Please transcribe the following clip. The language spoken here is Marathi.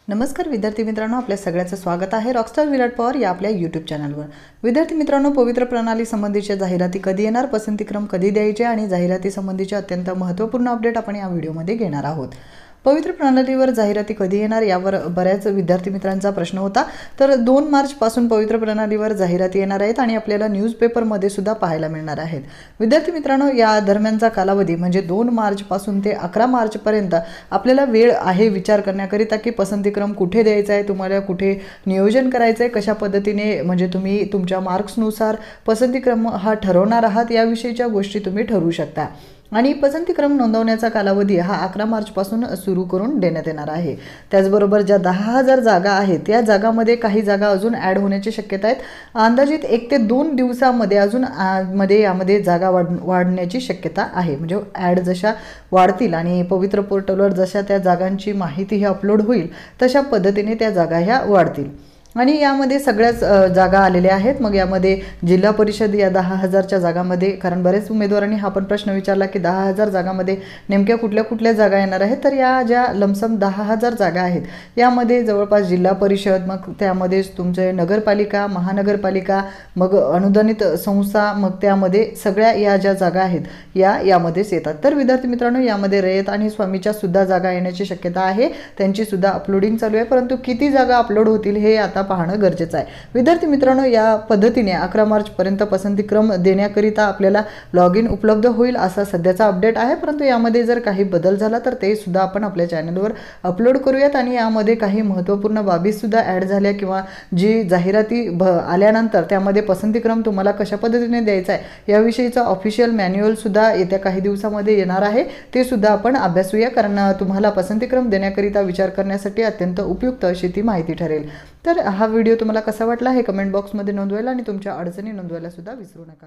नमस्कार विद्यार्थी मित्रांनो, आपल्या सगळ्यांचं स्वागत आहे रॉकस्टार विराट पवार या आपल्या यूट्यूब चॅनलवर। विद्यार्थी मित्रांनो, पवित्र प्रणाली संबंधीच्या जाहिराती कधी येणार, पसंतीक्रम कधी द्यायचे आणि जाहिराती संबंधीचे अत्यंत महत्त्वपूर्ण अपडेट आपण या व्हिडिओमध्ये घेणार आहोत। पवित्र प्रणालीवर जाहिराती कधी येणार यावर बऱ्याच विद्यार्थी मित्रांचा प्रश्न होता। तर 2 मार्च पासून पवित्र प्रणालीवर जाहिराती येणार आहेत आणि आपल्याला न्यूजपेपरमध्ये सुद्धा पाहायला मिळणार आहेत। विद्यार्थी मित्रांनो, या दरम्यानचा कालावधी म्हणजे 2 मार्च पासून ते 11 मार्च पर्यंत आपल्याला वेळ आहे विचार करण्याकरिता की पसंतीक्रम कुठे द्यायचा आहे, तुम्हाला कुठे नियोजन करायचं आहे, कशा पद्धतीने म्हणजे तुम्ही तुमच्या मार्क्सनुसार पसंतीक्रम हा ठरवणार आहात याविषयीच्या गोष्टी तुम्ही ठरवू शकता। आणि पसंतीक्रम नोंदवण्याचा कालावधी हा 11 मार्च पासून सुरू करून देण्यात येणार आहे। त्याचबरोबर ज्या 10,000 जागा आहेत त्या जागांमध्ये काही जागा अजून ॲड होण्याची शक्यता आहे। अंदाजित 1 ते 2 दिवसांमध्ये अजून यामध्ये जागा वाढण्याची शक्यता आहे। म्हणजे ॲड जशा वाढतील आणि पवित्र पोर्टलवर जशा त्या जागांची माहिती ही अपलोड होईल तशा पद्धतीने त्या जागा ह्या वाढतील। आणि यामध्ये सगळ्याच जागा आलेल्या आहेत। मग यामध्ये जिल्हा परिषद या 10,000च्या जागांमध्ये, कारण बरेच उमेदवारांनी हा पण प्रश्न विचारला की 10,000 जागांमध्ये नेमक्या कुठल्या कुठल्या जागा येणार आहेत। तर या ज्या लमसम 10,000 जागा आहेत यामध्ये जवळपास जिल्हा परिषद, मग त्यामध्ये तुमचे नगरपालिका, महानगरपालिका, मग अनुदानित संस्था, मग त्यामध्ये सगळ्या या ज्या जागा आहेत यामध्येच येतात। तर विद्यार्थी मित्रांनो, यामध्ये रयत आणि स्वामीच्या सुद्धा जागा येण्याची शक्यता आहे। त्यांची सुद्धा अपलोडिंग चालू आहे, परंतु किती जागा अपलोड होतील हे आता पाहणं गरजेचं आहे। विद्यार्थी मित्रांनो, या पद्धतीने 11 मार्च पर्यंत पसंतीक्रम देण्याकरिता आपल्याला लॉग इन उपलब्ध होईल असा सध्याचा अपडेट आहे। परंतु यामध्ये जर काही बदल झाला तर ते सुद्धा आपण आपल्या चॅनलवर अपलोड करूयात। आणि यामध्ये काही महत्त्वपूर्ण बाबी सुद्धा ॲड झाल्या किंवा जी जाहिराती आल्यानंतर त्यामध्ये पसंतीक्रम तुम्हाला कशा पद्धतीने द्यायचा आहे याविषयीचा ऑफिशियल मॅन्युअल सुद्धा येत्या काही दिवसांमध्ये येणार आहे। ते सुद्धा आपण अभ्यासूया, कारण तुम्हाला पसंतीक्रम देण्याकरिता विचार करण्यासाठी अत्यंत उपयुक्त अशी ती माहिती ठरेल। तर हा व्हिडिओ तुम्हाला कसा वाटला हे कमेंट बॉक्समध्ये नोंदवायला आणि तुमच्या अडचणी नोंदवायला सुद्धा विसरू नका।